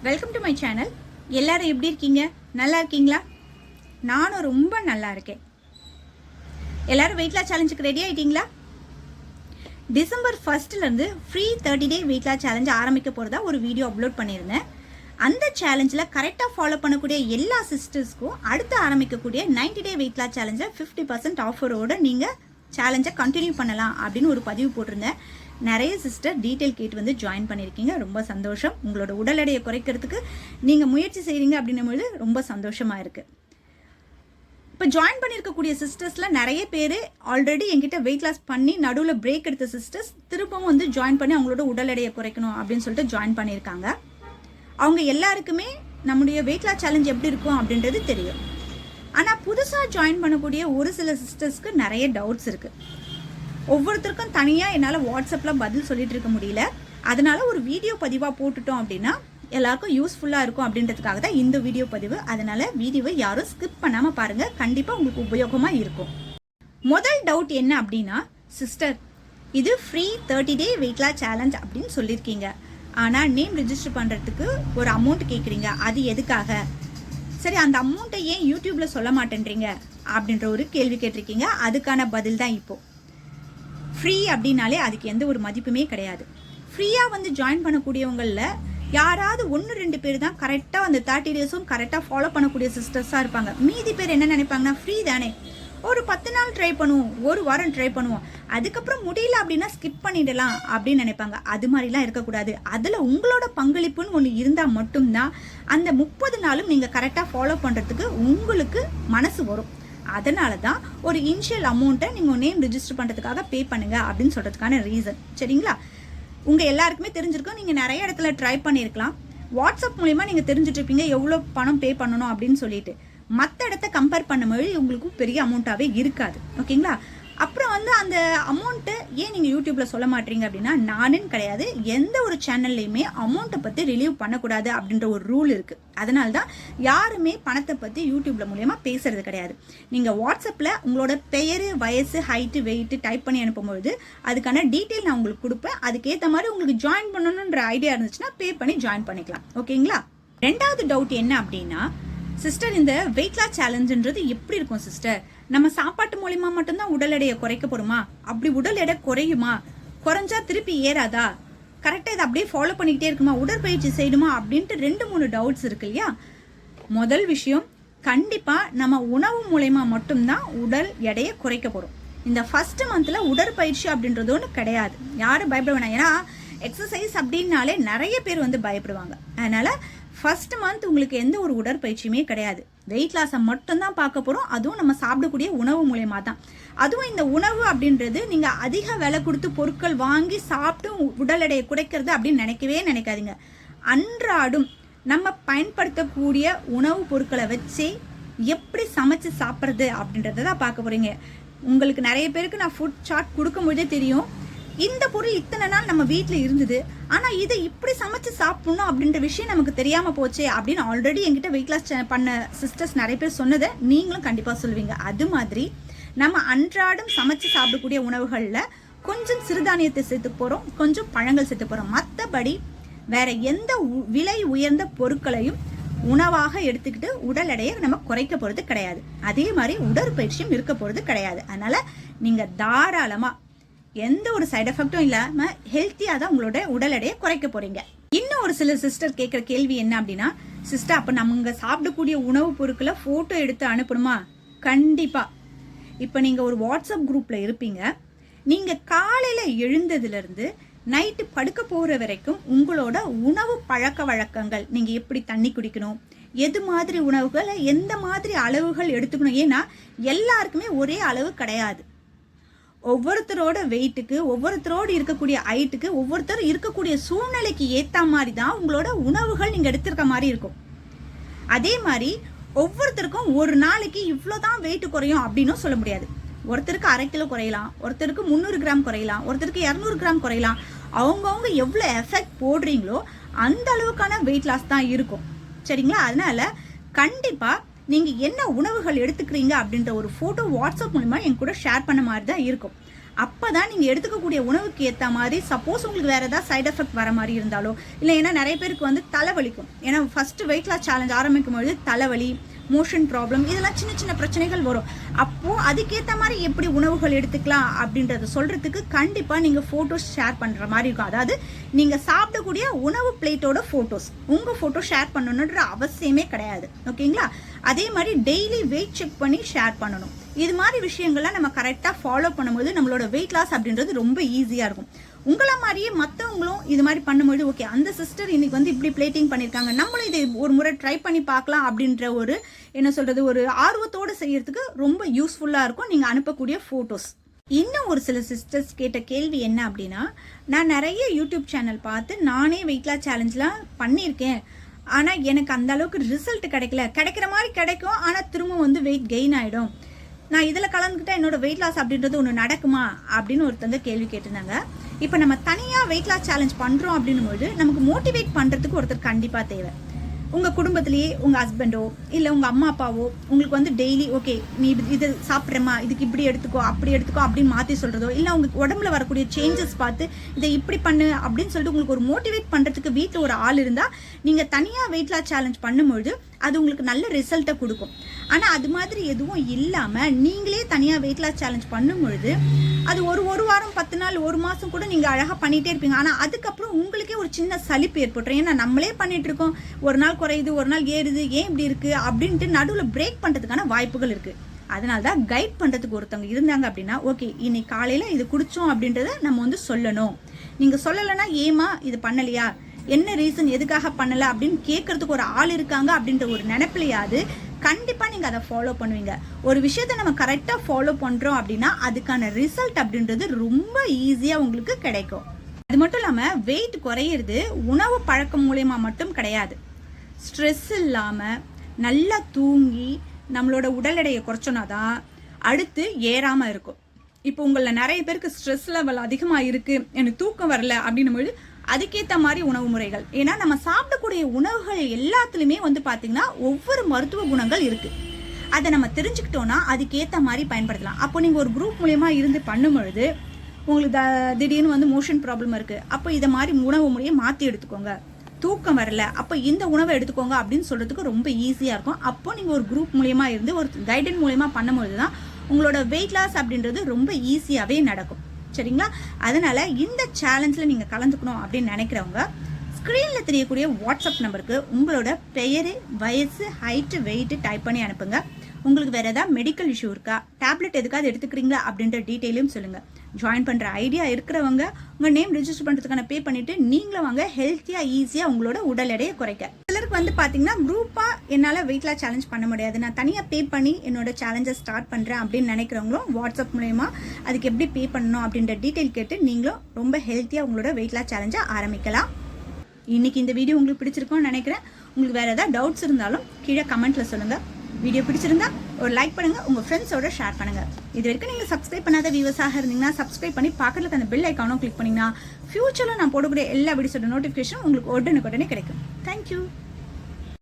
Welcome to my channel. எல்லாரும் எப்படி இருக்கீங்க? நல்லா இருக்கீங்களா? நானும் ரொம்ப நல்லா இருக்கேன். எல்லாரும் வெயிட் லாஸ் சேலஞ்சுக்கு ரெடி ஆயிட்டீங்களா? December 1st free 30 day weight loss challenge ஆரம்பிக்க போகிறதா ஒரு வீடியோ அப்லோட் பண்ணியிருந்தேன். அந்த சேலஞ்சில் கரெக்டாக ஃபாலோ பண்ணக்கூடிய எல்லா சிஸ்டர்ஸ்க்கும் அடுத்து ஆரம்பிக்கக்கூடிய 90 டே வெயிட் லாஸ் சேலஞ்சை 50% ஆஃபரோடு நீங்கள் சேலஞ்சை கண்டினியூ பண்ணலாம் அப்படின்னு ஒரு பதிவு போட்டிருந்தேன். நிறைய சிஸ்டர் டீட்டெயில் கேட்டு ஜாயின் பண்ணியிருக்கீங்க. ரொம்ப சந்தோஷம். உங்களோட உடல் எடையை குறைக்கிறதுக்கு நீங்கள் முயற்சி செய்கிறீங்க அப்படின்னும்போது ரொம்ப சந்தோஷமாக இருக்குது. இப்போ ஜாயின் பண்ணியிருக்கக்கூடிய சிஸ்டர்ஸில் நிறைய பேர் ஆல்ரெடி என்கிட்ட வெயிட் லாஸ் பண்ணி நடுவில் பிரேக் எடுத்த சிஸ்டர்ஸ் திரும்பவும் ஜாயின் பண்ணி அவங்களோட உடல் எடையை குறைக்கணும் அப்படின்னு சொல்லிட்டு ஜாயின் பண்ணியிருக்காங்க. அவங்க எல்லாருக்குமே நம்முடைய வெயிட் லாஸ் சேலஞ்ச் எப்படி இருக்கும் அப்படின்றது தெரியும். ஆனால் புதுசாக ஜாயின் பண்ணக்கூடிய ஒரு சில சிஸ்டர்ஸ்க்கு நிறைய டவுட்ஸ் இருக்குது. ஒவ்வொருத்தருக்கும் தனியாக என்னால் வாட்ஸ்அப்பில் பதில் சொல்லிட்டு இருக்க முடியல. அதனால ஒரு வீடியோ பதிவாக போட்டுட்டோம் அப்படின்னா எல்லாருக்கும் யூஸ்ஃபுல்லாக இருக்கும் அப்படின்றதுக்காக தான் இந்த வீடியோ பதிவு. அதனால வீடியோவை யாரும் ஸ்கிப் பண்ணாமல் பாருங்கள். கண்டிப்பாக உங்களுக்கு உபயோகமாக இருக்கும். முதல் டவுட் என்ன அப்படின்னா, சிஸ்டர் இது free 30 day weight loss challenge அப்படின்னு சொல்லியிருக்கீங்க. ஆனால் நேம் ரிஜிஸ்டர் பண்ணுறதுக்கு ஒரு அமௌண்ட் கேட்குறீங்க. அது எதுக்காக? சரி, அந்த அமௌண்ட்டை ஏன் யூடியூப்பில் சொல்ல மாட்டேன்றீங்க அப்படின்ற ஒரு கேள்வி கேட்டிருக்கீங்க. அதுக்கான பதில் தான் இப்போது. ஃப்ரீ அப்படின்னாலே அதுக்கு எந்த ஒரு மதிப்புமே கிடையாது. ஃப்ரீயாக ஜாயின் பண்ணக்கூடியவங்களில் யாராவது 1-2 பேர் தான் கரெக்டாக 30 டேஸும் கரெக்டாக ஃபாலோ பண்ணக்கூடிய சிஸ்டர்ஸாக இருப்பாங்க. மீதி பேர் என்ன நினைப்பாங்கன்னா, ஃப்ரீ தானே, ஒரு 10 நாள் ட்ரை பண்ணுவோம், ஒரு வாரம் ட்ரை பண்ணுவோம், அதுக்கப்புறம் முடியல அப்படின்னா ஸ்கிப் பண்ணிடலாம் அப்படின்னு நினைப்பாங்க. அது மாதிரிலாம் இருக்கக்கூடாது. அதில் உங்களோட பங்களிப்புன்னு ஒன்று இருந்தால் மட்டும்தான் அந்த 30 நாளும் நீங்கள் கரெக்டாக ஃபாலோ பண்ணுறதுக்கு உங்களுக்கு மனசு வரும். அதனால தான் ஒரு இனிஷியல் அமௌண்ட்டை நீங்கள் நேம் ரிஜிஸ்டர் பண்ணுறதுக்காக பே பண்ணுங்க அப்படின்னு சொல்கிறதுக்கான ரீசன். சரிங்களா? உங்கள் எல்லாருக்குமே தெரிஞ்சிருக்கும். நீங்கள் நிறைய இடத்துல ட்ரை பண்ணியிருக்கலாம். வாட்ஸ்அப் மூலிமா நீங்கள் தெரிஞ்சுட்டு இருப்பீங்க எவ்வளோ பணம் பே பண்ணணும் அப்படின்னு சொல்லிட்டு. மற்ற இடத்த கம்பேர் பண்ணும்போது உங்களுக்கு பெரிய அமௌண்ட்டாகவே இருக்காது. ஓகேங்களா? அப்புறம் அந்த அமௌண்ட்டை ஏன் நீங்கள் யூடியூப்பில் சொல்ல மாட்டீங்க அப்படின்னா, நானுன்னு கிடையாது, எந்த ஒரு சேனல்லையுமே அமௌண்ட்டை பற்றி ரிலீவ் பண்ணக்கூடாது அப்படின்ற ஒரு ரூல் இருக்குது. அதனால தான் யாருமே பணத்தை பற்றி யூடியூப்பில் மூலியமாக பேசுறது கிடையாது. நீங்கள் வாட்ஸ்அப்பில் உங்களோட பெயர், வயசு, ஹைட்டு, வெயிட்டு டைப் பண்ணி அனுப்பும்போது அதுக்கான டீட்டெயில் நான் உங்களுக்கு கொடுப்பேன். அதுக்கேற்ற மாதிரி உங்களுக்கு ஜாயின் பண்ணணுன்ற ஐடியா இருந்துச்சுன்னா பே பண்ணி ஜாயின் பண்ணிக்கலாம். ஓகேங்களா? ரெண்டாவது டவுட் என்ன அப்படின்னா, சிஸ்டர் இந்த வெயிட் லாஸ் சேலஞ்சுன்றது எப்படி இருக்கும் சிஸ்டர்? நம்ம சாப்பாட்டு மூலியமா மட்டும்தான் உடல் எடையை குறைக்க போறோமா? அப்படி உடல் எடை குறையுமா? குறைஞ்சா திருப்பி ஏறாதா? கரெக்டாக இதை அப்படியே ஃபாலோ பண்ணிக்கிட்டே இருக்குமா? உடற்பயிற்சி செய்யணுமா? அப்படின்ட்டு 2-3 டவுட்ஸ் இருக்கு இல்லையா? முதல் விஷயம், கண்டிப்பாக நம்ம உணவு மூலயமா மட்டும்தான் உடல் எடையை குறைக்க போகிறோம். இந்த ஃபர்ஸ்ட் மந்த்தில் உடற்பயிற்சி அப்படின்றது ஒன்று கிடையாது. யாரும் பயப்பட வேணாம். ஏன்னா எக்ஸசைஸ் அப்படின்னாலே நிறைய பேர் பயப்படுவாங்க. அதனால் ஃபர்ஸ்ட் மந்த் உங்களுக்கு எந்த ஒரு உடற்பயிற்சியுமே கிடையாது. வெயிட் லாஸை மட்டும்தான் பார்க்க போகிறோம். அதுவும் நம்ம சாப்பிடக்கூடிய உணவு மூலயமா தான். அதுவும் இந்த உணவு அப்படின்றது நீங்கள் அதிக விலை கொடுத்து பொருட்கள் வாங்கி சாப்பிட்டு உடல் எடையை குறைக்கிறது அப்படின்னு நினைக்காதீங்க. அன்றாடும் நம்ம பயன்படுத்தக்கூடிய உணவுப் பொருட்களை வச்சு எப்படி சமைச்சு சாப்பிட்றது அப்படின்றத தான் பார்க்க போகிறீங்க. உங்களுக்கு நிறைய பேருக்கு நான் ஃபுட் சார்ட் கொடுக்கும்போதே தெரியும், இந்த பொருள் இத்தனை நாள் நம்ம வீட்டில் இருந்தது, ஆனால் இதை இப்படி சமைச்சு சாப்பிடணும் அப்படின்ற விஷயம் நமக்கு தெரியாமல் போச்சே அப்படின்னு ஆல்ரெடி என்கிட்ட வெயிட் லாஸ் பண்ண சிஸ்டர்ஸ் நிறைய பேர் சொன்னதை நீங்களும் கண்டிப்பாக சொல்லுவீங்க. அது மாதிரி நம்ம அன்றாடம் சமைச்சு சாப்பிடக்கூடிய உணவுகளில் கொஞ்சம் சிறுதானியத்தை சேர்த்து போகிறோம், கொஞ்சம் பழங்கள் சேர்த்து போகிறோம். மற்றபடி வேற எந்த விலை உயர்ந்த பொருட்களையும் உணவாக எடுத்துக்கிட்டு உடல் எடையை நம்ம குறைக்க போகிறது கிடையாது. அதே மாதிரி உடற்பயிற்சியும் இருக்க போகிறது கிடையாது. அதனால் நீங்கள் தாராளமாக எந்த ஒரு சைடு எஃபெக்டும் இல்லாமல் ஹெல்த்தியாக தான் உங்களோட உடல் எடையை குறைக்க போறீங்க. இன்னும் ஒரு சில சிஸ்டர் கேட்குற கேள்வி என்ன அப்படின்னா, சிஸ்டர் அப்போ நம்ம சாப்பிடக்கூடிய உணவுப் பொருட்களை ஃபோட்டோ எடுத்து அனுப்பணுமா? கண்டிப்பாக. இப்போ நீங்கள் ஒரு வாட்ஸ்அப் குரூப்பில் இருப்பீங்க. நீங்கள் காலையில் எழுந்ததுலேருந்து நைட்டு படுக்க போகிற வரைக்கும் உங்களோட உணவு பழக்க வழக்கங்கள், நீங்கள் எப்படி தண்ணி குடிக்கணும், எது மாதிரி உணவுகளை எந்த மாதிரி அளவுகள் எடுத்துக்கணும். ஏன்னா எல்லாருக்குமே ஒரே அளவு கிடையாது. ஒவ்வொருத்தரோட வெயிட்டுக்கு, ஒவ்வொருத்தரோடு இருக்கக்கூடிய ஹைட்டுக்கு, ஒவ்வொருத்தர் இருக்கக்கூடிய சூழ்நிலைக்கு ஏற்ற மாதிரி தான் உங்களோட உணவுகள் நீங்கள் எடுத்திருக்க மாதிரி இருக்கும். அதே மாதிரி ஒவ்வொருத்தருக்கும் ஒரு நாளைக்கு இவ்வளோதான் வெயிட் குறையும் அப்படின்னு சொல்ல முடியாது. ஒருத்தருக்கு 1/2 கிலோ குறையலாம், ஒருத்தருக்கு 300 கிராம் குறையலாம், ஒருத்தருக்கு 200 கிராம் குறையலாம். அவங்கவுங்க எவ்வளோ எஃபெக்ட் போடுறீங்களோ அந்த அளவுக்கான வெயிட் லாஸ் தான் இருக்கும். சரிங்களா? அதனால கண்டிப்பாக நீங்கள் என்ன உணவுகள் எடுத்துக்கிறீங்க அப்படின்ற ஒரு ஃபோட்டோ வாட்ஸ்அப் மூலமா என் கூட ஷேர் பண்ண மாதிரி தான் இருக்கும். அப்போ தான் நீங்கள் எடுத்துக்கக்கூடிய உணவுக்கு ஏற்ற மாதிரி சப்போஸ் உங்களுக்கு வேறு ஏதாவது சைட் எஃபெக்ட் வர மாதிரி இருந்தாலோ இல்லை, ஏன்னா நிறைய பேருக்கு வந்து தலைவலிக்கும். ஏன்னா ஃபஸ்ட்டு வெயிட் லாஸ் சேலஞ்ச் ஆரம்பிக்கும் பொழுது தலைவலி, மோஷன் ப்ராப்ளம், இதெல்லாம் சின்ன சின்ன பிரச்சனைகள் வரும். அப்போது அதுக்கேற்ற மாதிரி எப்படி உணவுகள் எடுத்துக்கலாம் அப்படின்றத சொல்கிறதுக்கு கண்டிப்பாக நீங்கள் ஃபோட்டோஸ் ஷேர் பண்ணுற மாதிரி இருக்கும். அதாவது நீங்கள் சாப்பிடக்கூடிய உணவு பிளேட்டோட ஃபோட்டோஸ், உங்கள் ஃபோட்டோ ஷேர் பண்ணணுன்ற அவசியமே கிடையாது. ஓகேங்களா? அதே மாதிரி டெய்லி வெயிட் செக் பண்ணி ஷேர் பண்ணணும். இது மாதிரி விஷயங்கள்லாம் நம்ம கரெக்டாக ஃபாலோ பண்ணும்போது நம்மளோட வெயிட் லாஸ் அப்படின்றது ரொம்ப ஈஸியாக இருக்கும். உங்களை மாதிரியே மற்றவங்களும் இது மாதிரி பண்ணும்போது ஓகே, அந்த சிஸ்டர் இன்னைக்கு வந்து இப்படி பிளேட்டிங் பண்ணியிருக்காங்க, நம்மளும் இதை ஒரு முறை ட்ரை பண்ணி பார்க்கலாம் அப்படின்ற ஒரு என்ன சொல்கிறது, ஒரு ஆர்வத்தோடு செய்யறதுக்கு ரொம்ப யூஸ்ஃபுல்லாக இருக்கும் நீங்கள் அனுப்பக்கூடிய ஃபோட்டோஸ். இன்னும் ஒரு சில சிஸ்டர்ஸ் கேட்ட கேள்வி என்ன அப்படின்னா, நான் நிறைய யூடியூப் சேனல் பார்த்து நானே வெயிட் லாஸ் சேலஞ்செலாம் பண்ணியிருக்கேன், ஆனால் எனக்கு அந்த அளவுக்கு ரிசல்ட் கிடைக்கல, கிடைக்கிற மாதிரி கிடைக்கும் ஆனால் திரும்ப வந்து வெயிட் கெயின் ஆகிடும், நான் இதில் கலந்துக்கிட்டா என்னோட வெயிட் லாஸ் அப்படின்றது ஒன்று நடக்குமா அப்படின்னு ஒருத்தங்க கேள்வி கேட்டிருந்தாங்க. இப்போ நம்ம தனியாக வெயிட் லாஸ் சேலஞ்ச் பண்ணுறோம் அப்படின்னும்போது நமக்கு மோட்டிவேட் பண்ணுறதுக்கு ஒருத்தர் கண்டிப்பாக தேவை. உங்கள் குடும்பத்திலேயே உங்கள் ஹஸ்பண்டோ இல்லை உங்கள் அம்மா அப்பாவோ உங்களுக்கு வந்து டெய்லி ஓகே நீ இது சாப்பிட்றமா, இதுக்கு இப்படி எடுத்துக்கோ அப்படி எடுத்துக்கோ அப்படின்னு மாற்றி சொல்கிறதோ, இல்லை உங்களுக்கு உடம்புல வரக்கூடிய சேஞ்சஸ் பார்த்து இதை இப்படி பண்ணு அப்படின்னு சொல்லிட்டு உங்களுக்கு ஒரு மோட்டிவேட் பண்ணுறதுக்கு வீட்டில் ஒரு ஆள் இருந்தால் நீங்கள் தனியாக வெயிட் லாஸ் சேலஞ்ச் பண்ணும்பொழுது அது உங்களுக்கு நல்ல ரிசல்ட்டை கொடுக்கும். ஆனால் அது மாதிரி எதுவும் இல்லாமல் நீங்களே தனியாக வெயிட் லாஸ் சேலஞ்ச் பண்ணும்பொழுது அது ஒரு வாரம் 10 நாள் 1 மாதம் கூட நீங்கள் அழகாக பண்ணிகிட்டே இருப்பீங்க. ஆனால் அதுக்கப்புறம் உங்களுக்கே ஒரு சின்ன சலிப்பு ஏற்பட்டுரும். ஏன்னா நம்மளே பண்ணிகிட்டு இருக்கோம், ஒரு நாள் குறையுது ஒரு நாள் ஏறுது, ஏன் இப்படி இருக்குது அப்படின்ட்டு நடுவில் பிரேக் பண்ணுறதுக்கான வாய்ப்புகள் இருக்குது. அதனால தான் கைட் பண்ணுறதுக்கு ஒருத்தவங்க இருந்தாங்க அப்படின்னா ஓகே இன்னைக்கு காலையில் இது குடித்தோம் அப்படின்றத நம்ம வந்து சொல்லணும். நீங்கள் சொல்லலைன்னா ஏமா இது பண்ணலையா, என்ன ரீசன், எதுக்காக பண்ணலை அப்படின்னு கேட்கறதுக்கு ஒரு ஆள் இருக்காங்க அப்படின்ற ஒரு நினைப்பிலையாவது கண்டிப்பாக நீங்கள் அதை ஃபாலோ பண்ணுவீங்க. ஒரு விஷயத்தை நம்ம கரெக்டாக ஃபாலோ பண்ணுறோம் அப்படின்னா அதுக்கான ரிசல்ட் அப்படின்றது ரொம்ப ஈஸியாக உங்களுக்கு கிடைக்கும். அது மட்டும் இல்லாமல் வெயிட் குறையிறது உணவு பழக்கம் மூலயமா மட்டும் கிடையாது. ஸ்ட்ரெஸ் இல்லாமல் நல்லா தூங்கி நம்மளோட உடல் எடையை குறைச்சோன்னா தான் அடுத்து ஏறாமல் இருக்கும். இப்போ உங்களில் நிறைய பேருக்கு ஸ்ட்ரெஸ் லெவல் அதிகமாக இருக்குது, எனக்கு தூக்கம் வரல அப்படின்னும்போது அதுக்கேற்ற மாதிரி உணவு முறைகள். ஏன்னா நம்ம சாப்பிடக்கூடிய உணவுகள் எல்லாத்துலேயுமே வந்து பார்த்திங்கன்னா ஒவ்வொரு மருத்துவ குணங்கள் இருக்குது. அதை நம்ம தெரிஞ்சுக்கிட்டோன்னா அதுக்கேற்ற மாதிரி பயன்படுத்தலாம். அப்போ நீங்கள் ஒரு குரூப் மூலயமா இருந்து பண்ணும்பொழுது உங்களுக்கு திடீர்னு வந்து மோஷன் ப்ராப்ளம் இருக்குது, அப்போ இதை மாதிரி உணவு முறையை மாற்றி எடுத்துக்கோங்க. தூக்கம் வரல, அப்போ இந்த உணவை எடுத்துக்கோங்க அப்படின்னு சொல்கிறதுக்கு ரொம்ப ஈஸியாக இருக்கும். அப்போ நீங்கள் ஒரு குரூப் மூலயமா இருந்து ஒரு கைடன் மூலயமா பண்ணும்பொழுது தான் உங்களோட வெயிட் லாஸ் அப்படின்றது ரொம்ப ஈஸியாகவே நடக்கும். சரிங்களா? அதனால இந்த சேலஞ்சில் நீங்கள் கலந்துக்கணும் அப்படின்னு நினைக்கிறவங்க ஸ்க்ரீனில் தெரியக்கூடிய வாட்ஸ்அப் நம்பருக்கு உங்களோட பெயர், வயசு, ஹைட்டு, வெயிட்டு டைப் பண்ணி அனுப்புங்க. உங்களுக்கு வேறு ஏதாவது மெடிக்கல் இஷ்யூ இருக்கா, டேப்லெட் எதுக்காவது எடுத்துக்கிறீங்களா அப்படின்ற டீட்டெயிலும் சொல்லுங்கள். ஜாயின் பண்ணுற ஐடியா இருக்கிறவங்க உங்கள் நேம் ரிஜிஸ்டர் பண்ணுறதுக்கான பே பண்ணிவிட்டு நீங்களும் வாங்க, ஹெல்த்தியாக ஈஸியாக உங்களோட உடல் எடையை குறைக்க. சிலருக்கு வந்து பார்த்தீங்கன்னா குரூப்பாக என்னால் வெயிட் லாஸ் சேலஞ்ச் பண்ண முடியாது, நான் தனியாக பே பண்ணி என்னோட சேலஞ்சை ஸ்டார்ட் பண்ணுறேன் அப்படின்னு நினைக்கிறவங்களும் வாட்ஸ்அப் மூலயமா அதுக்கு எப்படி பே பண்ணணும் அப்படின்ற டீட்டெயில் கேட்டு நீங்களும் ரொம்ப ஹெல்த்தியாக உங்களோட வெயிட் லாஸ் சேலஞ்சை ஆரம்பிக்கலாம். இன்றைக்கி இந்த வீடியோ உங்களுக்கு பிடிச்சிருக்கும்னு நினைக்கிறேன். உங்களுக்கு வேறு ஏதாவது டவுட்ஸ் இருந்தாலும் கீழே கமெண்ட்டில் சொல்லுங்கள். வீடியோ பிடிச்சிருந்தா ஒரு லைக் பண்ணுங்கள், உங்கள் ஃப்ரெண்ட்ஸோட ஷேர் பண்ணுங்கள். இது வரைக்கும் நீங்கள் சப்ஸ்கிரைப் பண்ணாத வியூவர்ஸாக இருந்தீங்கன்னா சப்ஸ்கிரைப் பண்ணி பக்கத்தில் அந்த பெல் ஐக்கானும் கிளிக் பண்ணிங்கன்னா ஃபியூச்சரில் நான் போடக்கூடிய எல்லா வீடியோஸோட நோட்டிஃபிகேஷனும் உங்களுக்கு உடனுக்குடனே கிடைக்கும். தேங்க்யூ.